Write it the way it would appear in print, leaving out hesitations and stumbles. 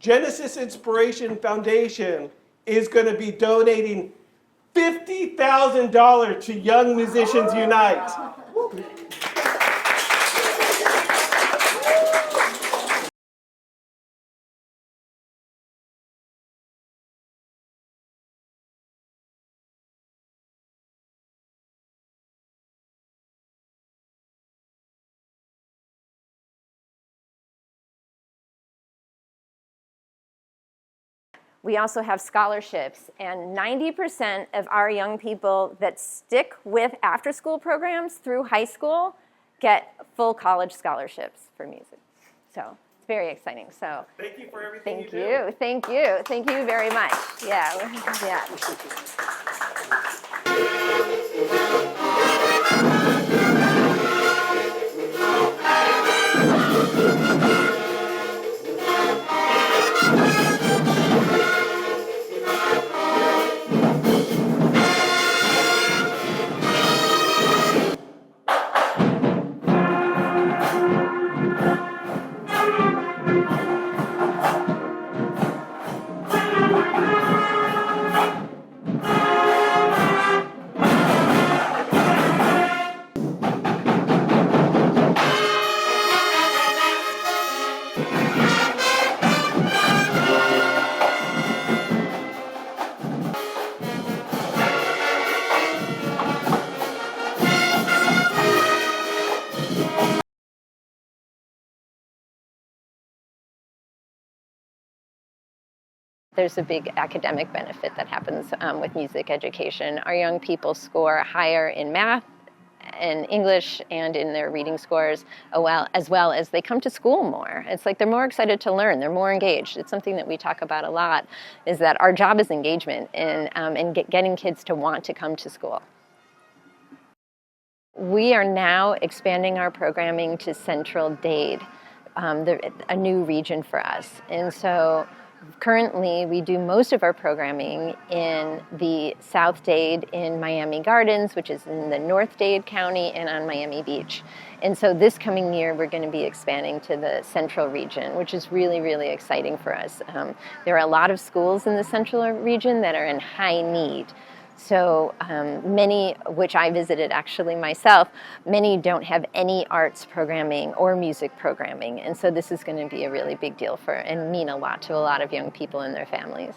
Genesis Inspiration Foundation is going to be donating $50,000 to Young Musicians Unite. We also have scholarships, and 90% of our young people that stick with after-school programs through high school get full college scholarships for music. So it's very exciting. So thank you for everything you do. Thank you. Thank you very much. Yeah. Yeah. There's a big academic benefit that happens with music education. Our young people score higher in math, in English, and in their reading scores, as well as they come to school more. It's like they're more excited to learn, they're more engaged. It's something that we talk about a lot, is that our job is engagement and getting kids to want to come to school. We are now expanding our programming to Central Dade, a new region for us. And so currently, we do most of our programming in the South Dade in Miami Gardens, which is in the North Dade County, and on Miami Beach. And so this coming year, we're going to be expanding to the Central region, which is really, really exciting for us. There are a lot of schools in the Central region that are in high need. So many, which I visited actually myself, many don't have any arts programming or music programming. And so this is going to be a really big deal and mean a lot to a lot of young people and their families.